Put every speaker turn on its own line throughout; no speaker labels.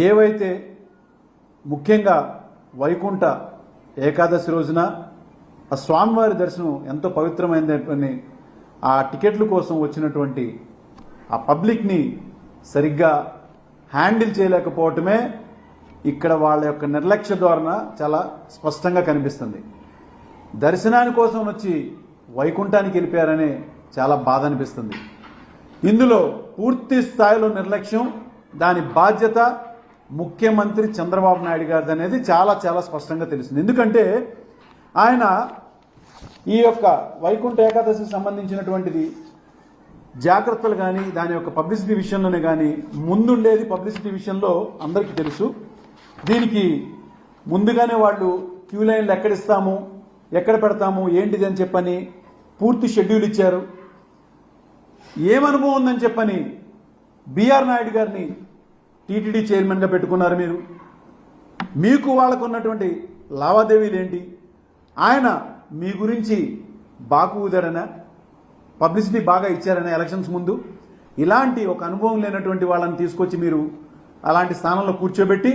ఏవైతే ముఖ్యంగా వైకుంఠ ఏకాదశి రోజున ఆ స్వామివారి దర్శనం ఎంతో పవిత్రమైనదని ఆ టికెట్ల కోసం వచ్చినటువంటి ఆ పబ్లిక్ని సరిగ్గా హ్యాండిల్ చేయలేకపోవటమే ఇక్కడ వాళ్ళ యొక్క నిర్లక్ష్య ధోరణ చాలా స్పష్టంగా కనిపిస్తుంది. దర్శనాని కోసం వచ్చి వైకుంఠానికి వెళ్ళిపోయారనే చాలా బాధ అనిపిస్తుంది. ఇందులో పూర్తి స్థాయిలో నిర్లక్ష్యం, దాని బాధ్యత ముఖ్యమంత్రి చంద్రబాబు నాయుడు గారిది అనేది చాలా చాలా స్పష్టంగా తెలుస్తుంది. ఎందుకంటే ఆయన ఈ యొక్క వైకుంఠ ఏకాదశికి సంబంధించినటువంటిది జాగ్రత్తలు కానీ దాని యొక్క పబ్లిసిటీ విషయంలోనే కానీ ముందుండేది పబ్లిసిటీ విషయంలో అందరికీ తెలుసు. దీనికి ముందుగానే వాళ్ళు క్యూ లైన్లు ఎక్కడిస్తాము, ఎక్కడ పెడతాము, ఏంటిది అని చెప్పని పూర్తి షెడ్యూల్ ఇచ్చారు. ఏమనుభవం ఉందని చెప్పని బిఆర్ నాయుడు గారిని టీటీడీ చైర్మన్గా పెట్టుకున్నారు. మీకు వాళ్ళకు ఉన్నటువంటి లావాదేవీలు ఏంటి? ఆయన మీ గురించి బాకు ఊదారనా, పబ్లిసిటీ బాగా ఇచ్చారనా ఎలక్షన్స్ ముందు? ఇలాంటి ఒక అనుభవం లేనటువంటి వాళ్ళని తీసుకొచ్చి మీరు అలాంటి స్థానంలో కూర్చోబెట్టి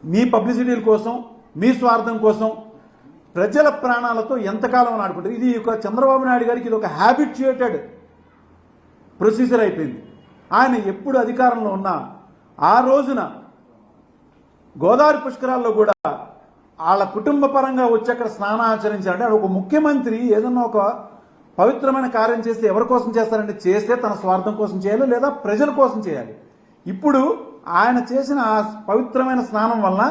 మీ పబ్లిసిటీల కోసం, మీ స్వార్థం కోసం ప్రజల ప్రాణాలతో ఎంతకాలం ఆడుకుంటారు? ఇది ఒక చంద్రబాబు నాయుడు గారికి ఇది ఒక హ్యాబిట్యుయేటెడ్ ప్రొసీజర్ అయిపోయింది. ఆయన ఎప్పుడు అధికారంలో ఉన్నా ఆ రోజున గోదావరి పుష్కరాల్లో కూడా వాళ్ళ కుటుంబ పరంగా వచ్చి అక్కడ స్నానం ఆచరించాలంటే ఒక ముఖ్యమంత్రి ఏదన్నా ఒక పవిత్రమైన కార్యం చేస్తే ఎవరి కోసం చేస్తారంటే చేస్తే తన స్వార్థం కోసం చేయాలి, లేదా ప్రజల కోసం చేయాలి. ఇప్పుడు ఆయన చేసిన ఆ పవిత్రమైన స్నానం వలన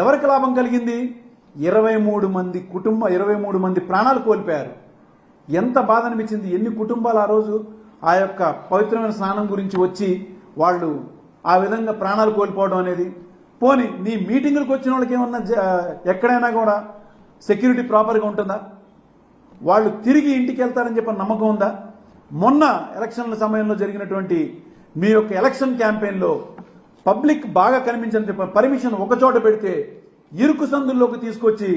ఎవరికి లాభం కలిగింది? 23 మంది ప్రాణాలు కోల్పోయారు. ఎంత బాధ అనిపించింది. ఎన్ని కుటుంబాలు ఆ రోజు ఆ యొక్క పవిత్రమైన స్నానం గురించి వచ్చి వాళ్ళు ఆ విధంగా ప్రాణాలు కోల్పోవడం అనేది. పోనీ నీ మీటింగులకు వచ్చిన వాళ్ళకి ఏమన్నా ఎక్కడైనా కూడా సెక్యూరిటీ ప్రాపర్గా ఉంటుందా? వాళ్ళు తిరిగి ఇంటికి వెళ్తారని చెప్పి నమ్మకం ఉందా? మొన్న ఎలక్షన్ల సమయంలో జరిగినటువంటి మీ యొక్క ఎలక్షన్ క్యాంపెయిన్లో పబ్లిక్ బాగా కనిపించని చెప్పి పర్మిషన్ ఒకచోట పెడితే ఇరుకు సందుల్లోకి తీసుకొచ్చి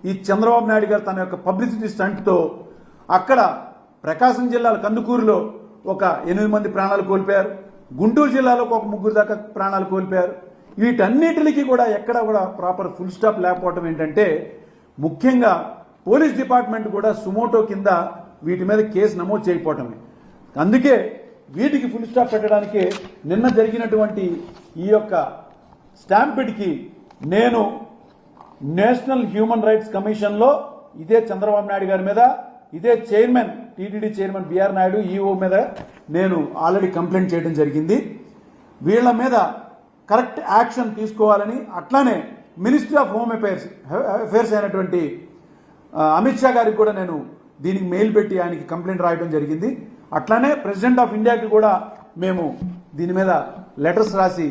ఈ చంద్రబాబు నాయుడు గారు తన యొక్క పబ్లిసిటీ స్టంట్తో అక్కడ ప్రకాశం జిల్లాల కందుకూరులో ఒక 8 మంది ప్రాణాలు కోల్పోయారు, గుంటూరు జిల్లాలో ఒక 3 దాకా ప్రాణాలు కోల్పోయారు. వీటన్నిటికీ కూడా ఎక్కడ కూడా ప్రాపర్ ఫుల్ స్టాప్ లేకపోవటం ఏంటంటే ముఖ్యంగా పోలీస్ డిపార్ట్మెంట్ కూడా సుమోటో కింద వీటి మీద కేసు నమోదు చేయకపోవటమే. అందుకే వీటికి ఫుల్ స్టాప్ పెట్టడానికి నిన్న జరిగినటువంటి ఈ యొక్క స్టాంపిడ్కి నేను నేషనల్ హ్యూమన్ రైట్స్ కమిషన్లో ఇదే చంద్రబాబు నాయుడు గారి మీద, ఇదే chairman TTD chairman BR Naidu EO మీద నేను ఆల్రెడీ కంప్లైంట్ చేయడం జరిగింది. వీళ్ళ మీద కరెక్ట్ యాక్షన్ తీసుకోవాలని, అట్లానే మినిస్ట్రీ ఆఫ్ హోమ్ అఫైర్స్ అయినటువంటి అమిత్ షా గారికి కూడా నేను దీనికి మెయిల్ పెట్టి ఆయనకి కంప్లైంట్ రాయడం జరిగింది. అట్లానే ప్రెసిడెంట్ ఆఫ్ ఇండియాకి కూడా మేము దీని మీద లెటర్స్ రాసి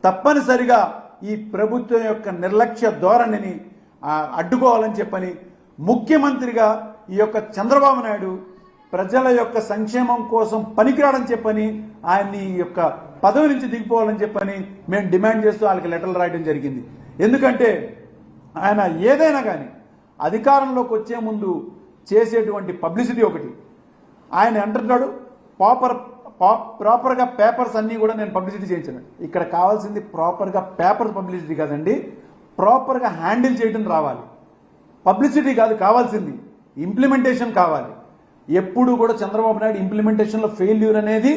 తప్పనిసరిగా ఈ ప్రభుత్వం యొక్క నిర్లక్ష్య ధోరణిని అడ్డుకోవాలని చెప్పని ముఖ్యమంత్రిగా ఈ యొక్క చంద్రబాబు నాయుడు ప్రజల యొక్క సంక్షేమం కోసం పనికిరాడని చెప్పని ఆయన్ని ఈ యొక్క పదవి నుంచి దిగిపోవాలని చెప్పని మేము డిమాండ్ చేస్తూ వాళ్ళకి లెటర్లు రాయడం జరిగింది. ఎందుకంటే ఆయన ఏదైనా కానీ అధికారంలోకి వచ్చే ముందు చేసేటువంటి పబ్లిసిటీ ఒకటి. ఆయన అంటున్నాడు ప్రాపర్గా పేపర్స్ అన్నీ కూడా నేను పబ్లిసిటీ చేయించాను. ఇక్కడ కావాల్సింది ప్రాపర్గా పేపర్ పబ్లిసిటీ కాదండి, ప్రాపర్గా హ్యాండిల్ చేయడం రావాలి. పబ్లిసిటీ కాదు కావాల్సింది, ఇంప్లిమెంటేషన్ కావాలి. ఎప్పుడు కూడా చంద్రబాబు నాయుడు ఇంప్లిమెంటేషన్లో ఫెయిల్యూర్ అనేది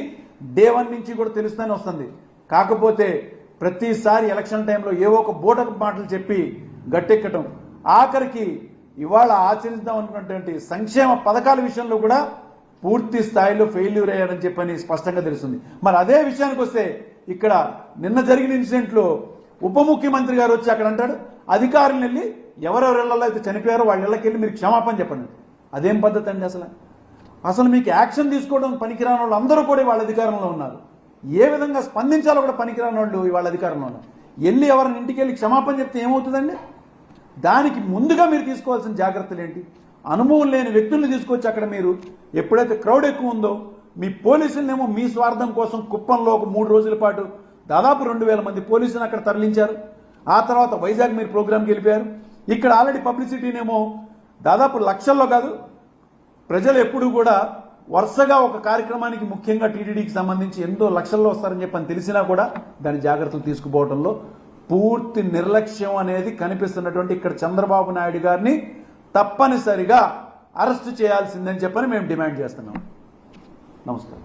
డే 1 నుంచి కూడా తెలుస్తూనే వస్తుంది. కాకపోతే ప్రతిసారి ఎలక్షన్ టైంలో ఏవో ఒక బోటకు మాటలు చెప్పి గట్టెక్కటం, ఆఖరికి ఇవాళ ఆచరిద్దాం అనుకున్నటువంటి సంక్షేమ పథకాల విషయంలో కూడా పూర్తి స్థాయిలో ఫెయిల్యూర్ అయ్యారని చెప్పని స్పష్టంగా తెలుస్తుంది. మరి అదే విషయానికి వస్తే ఇక్కడ నిన్న జరిగిన ఇన్సిడెంట్లో ఉప ముఖ్యమంత్రి గారు వచ్చి అక్కడ అంటాడు అధికారులను వెళ్ళి ఎవరెవరి ఇళ్లలో అయితే చనిపోయారో వాళ్ళ ఇళ్ళకి వెళ్ళి మీరు క్షమాపణ చెప్పండి. అదేం పద్ధతి అండి? అసలు మీకు యాక్షన్ తీసుకోవడం పనికిరాని వాళ్ళు అందరూ కూడా వాళ్ళ అధికారంలో ఉన్నారు. ఏ విధంగా స్పందించాలో కూడా పనికిరాని వాళ్ళు వాళ్ళ అధికారంలో ఉన్నారు. వెళ్ళి ఎవరిని ఇంటికి వెళ్ళి క్షమాపణ చెప్తే ఏమవుతుందండి? దానికి ముందుగా మీరు తీసుకోవాల్సిన జాగ్రత్తలు ఏంటి? అనుభవం లేని వ్యక్తుల్ని తీసుకొచ్చి అక్కడ మీరు ఎప్పుడైతే క్రౌడ్ ఎక్కువ ఉందో మీ పోలీసులనేమో మీ స్వార్థం కోసం కుప్పంలో ఒక 3 రోజుల పాటు దాదాపు 2000 మంది పోలీసులను అక్కడ తరలించారు. ఆ తర్వాత వైజాగ్ మీరు ప్రోగ్రామ్కి వెళ్ళిపోయారు. ఇక్కడ ఆల్రెడీ పబ్లిసిటీనేమో దాదాపు లక్షల్లో కాదు, ప్రజలు ఎప్పుడు కూడా వరుసగా ఒక కార్యక్రమానికి ముఖ్యంగా టీటీడీకి సంబంధించి ఎంతో లక్షల్లో వస్తారని చెప్పని తెలిసినా కూడా దాని జాగ్రత్తలు తీసుకుపోవడంలో పూర్తి నిర్లక్ష్యం అనేది కనిపిస్తున్నటువంటి ఇక్కడ చంద్రబాబు నాయుడు గారిని తప్పనిసరిగా అరెస్టు చేయాల్సిందని చెప్పని మేము డిమాండ్ చేస్తున్నాం. నమస్కారం.